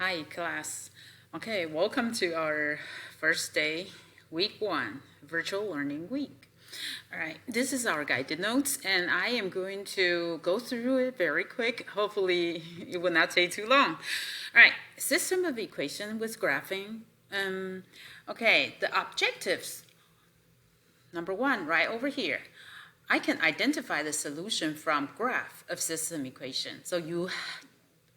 Hi, class. Okay, welcome to our first day, week 1, virtual learning week. All right, this is our guided notes, and I am going to go through it very quick. Hopefully, it will not take too long. All right, system of equation with graphing. Okay, the objectives. Number 1, right over here. I can identify the solution from graph of system equation.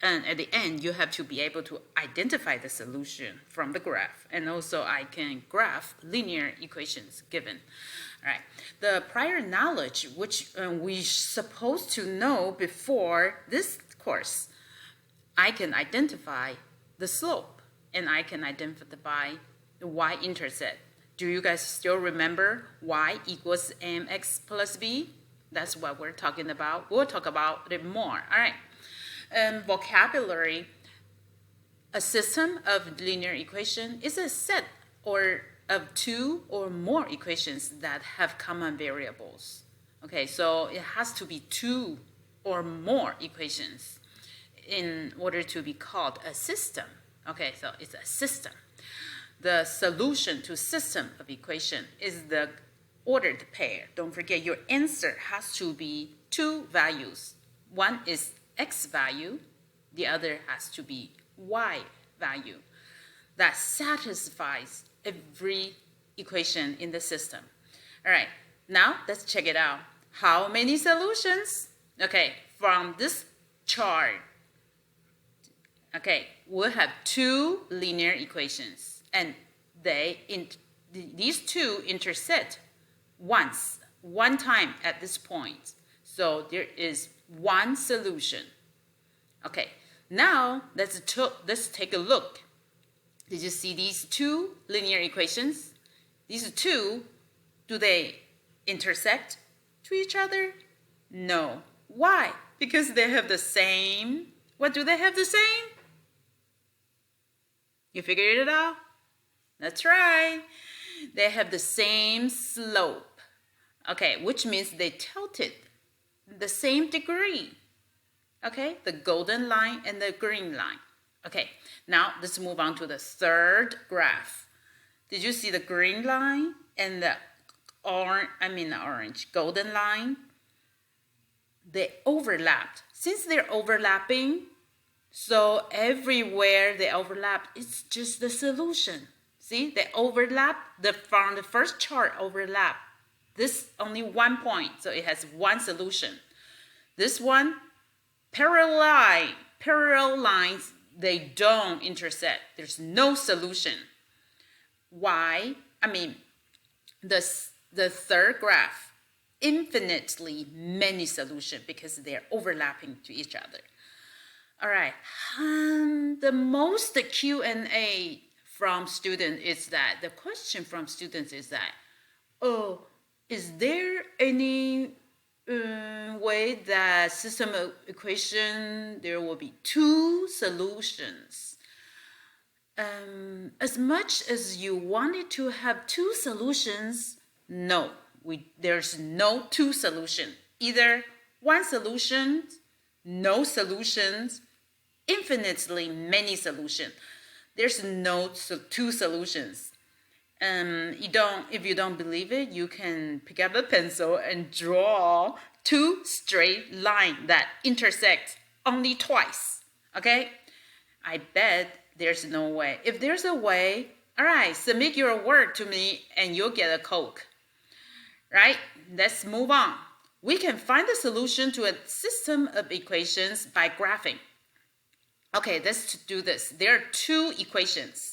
And at the end, you have to be able to identify the solution from the graph. And also I can graph linear equations given. All right. The prior knowledge, which we supposed to know before this course, I can identify the slope and I can identify the y-intercept. Do you guys still remember y equals mx plus b? That's what we're talking about. We'll talk about it more. All right. Vocabulary, a system of linear equation is a set or of two or more equations that have common variables. Okay, so it has to be two or more equations in order to be called a system. Okay, so it's a system. The solution to system of equation is the ordered pair. Don't forget your answer has to be two values. One is x value, the other has to be y value. That satisfies every equation in the system. All right, now let's check it out. How many solutions? Okay, from this chart, okay, we'll have two linear equations, and these two intersect one time at this point. So there is one solution. Okay, now let's take a look. Did you see these two linear equations? These two, do they intersect to each other? No. Why? Because they have the same. What do they have the same? You figured it out? That's right. They have the same slope. Okay, which means they tilted the same degree. Okay, the golden line and the green line. Okay, now let's move on to the third graph. Did you see the green line and the orange, golden line? They overlapped. Since they're overlapping, so everywhere they overlap, it's just the solution. See, they overlap, from the first chart overlap. This only one point, so it has one solution. This one, parallel lines, they don't intersect. There's no solution. Why? The third graph, infinitely many solutions because they're overlapping to each other. All right, the most Q&A from students is that, the question from students is that, is there any way that system of equation there will be two solutions? As much as you wanted to have two solutions, no, there's no two solution. Either one solution, no solutions, infinitely many solutions. There's no two solutions. If you don't believe it, you can pick up a pencil and draw two straight lines that intersect only twice. Okay? I bet there's no way. If there's a way, all right, submit your work to me and you'll get a Coke. Right? Let's move on. We can find the solution to a system of equations by graphing. Okay, let's do this. There are two equations.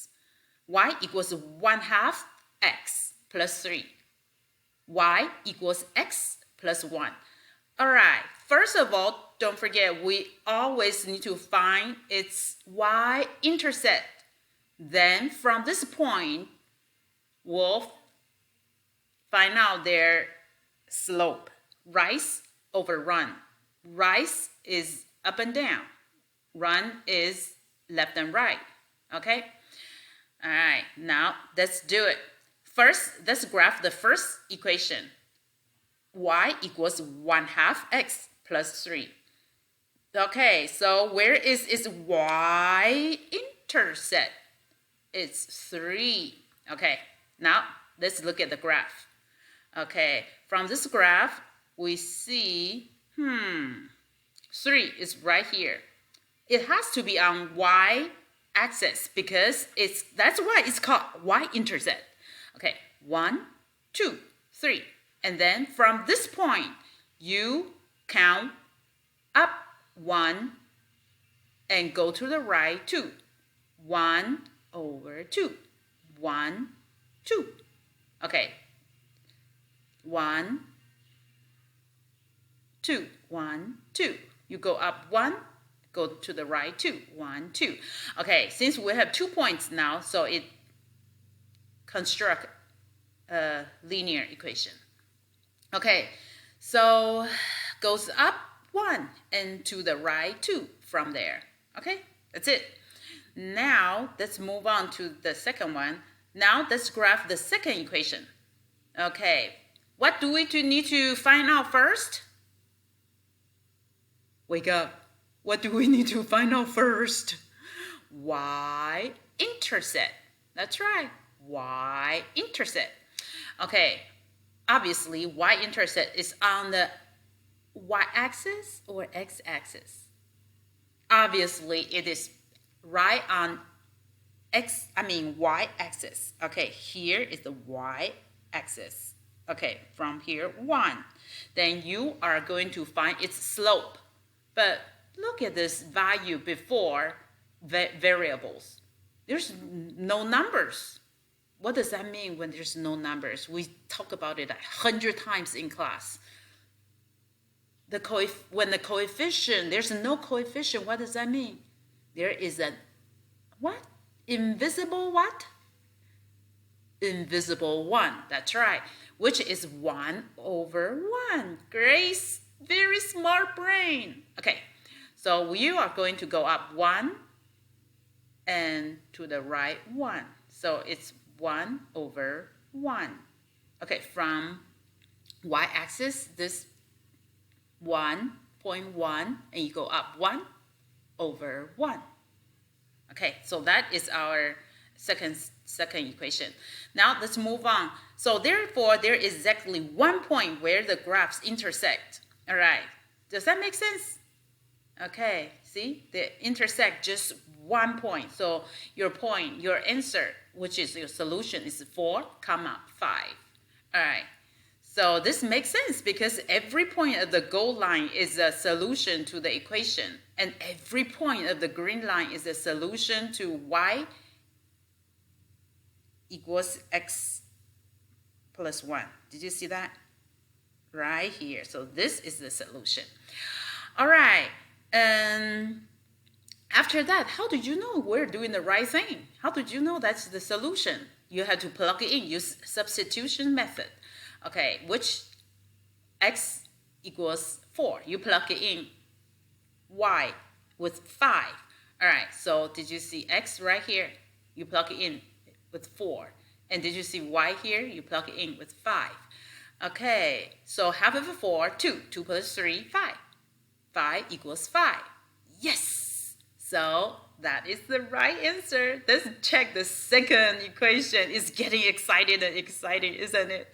Y equals 1/2 x plus 3. Y equals x plus 1. All right, first of all, don't forget, we always need to find its y-intercept. Then from this point, we'll find out their slope. Rise over run. Rise is up and down. Run is left and right. Okay? All right, now let's do it. First, let's graph the first equation. Y equals 1/2 x plus 3. Okay, so where is its y-intercept? intercept is 3. Okay, now let's look at the graph. Okay, from this graph, we see, 3 is right here. It has to be on y-axis because that's why it's called y-intercept. Okay, 1, 2, 3. And then from this point, you count up 1 and go to the right 2. 1 over 2. 1, 2. Okay. 1, 2. 1, 2. You go up 1, go to the right 2. 1, 2. Okay, since we have 2 points now, so it constructs a linear equation. Okay, so goes up 1 and to the right 2 from there. Okay, that's it. Now let's move on to the second one. Now let's graph the second equation. Okay, what do we need to find out first? Wake up. What do we need to find out first? Y-intercept. That's right, y-intercept. Okay, obviously y-intercept is on the y-axis or x-axis. Obviously it is right on y-axis. Okay, here is the y-axis. Okay, from here 1. Then you are going to find its slope. But look at this value before variables. There's no numbers. What does that mean when there's no numbers? We talk about it 100 times in class. When the coefficient, there's no coefficient, what does that mean? There is a what? Invisible what? Invisible 1. That's right. Which is 1 over 1. Grace, very smart brain. Okay, so you are going to go up 1 and to the right 1. So it's 1 over 1. Okay, from y-axis, this 1.1, and you go up 1 over 1. Okay, so that is our second equation. Now let's move on. So therefore, there is exactly 1 point where the graphs intersect. All right, does that make sense? Okay, see, they intersect just 1 point. So your point, your answer, which is your solution, is 4, 5. All right. So this makes sense because every point of the gold line is a solution to the equation, and every point of the green line is a solution to y equals x plus 1. Did you see that? Right here. So this is the solution. All right. And after that, how did you know we're doing the right thing? How did you know that's the solution? You had to plug it in, use substitution method. Okay, which x equals 4. You plug it in y with 5. All right, so did you see x right here? You plug it in with 4. And did you see y here? You plug it in with 5. Okay, so half of 4, 2. 2 plus 3, 5. 5 equals 5. Yes! So that is the right answer. Let's check the second equation. It's getting excited and exciting, isn't it?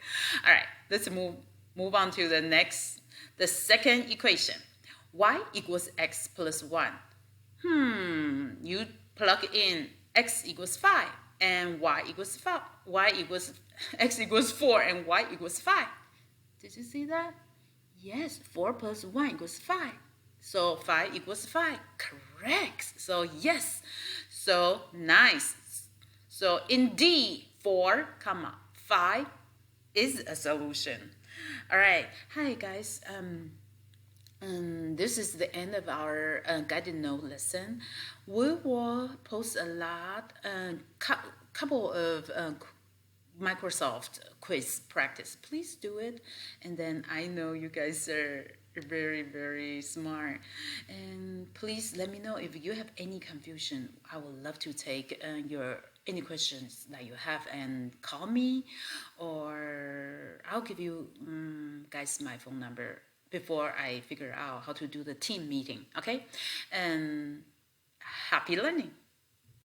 All right, let's move on to the second equation. Y equals x plus 1. You plug in x equals 5 and y equals 5. X equals 4 and y equals 5. Did you see that? Yes, 4 plus 1 equals 5. So 5 equals 5. Correct. So yes. So nice. So indeed, 4, 5 is a solution. All right. Hi guys. This is the end of our guided note lesson. We will post a couple of Microsoft quiz practice. Please do it, and then I know you guys are very, very smart. And please let me know if you have any confusion. I would love to take any questions that you have and call me, or I'll give you guys my phone number before I figure out how to do the team meeting. Okay, and happy learning.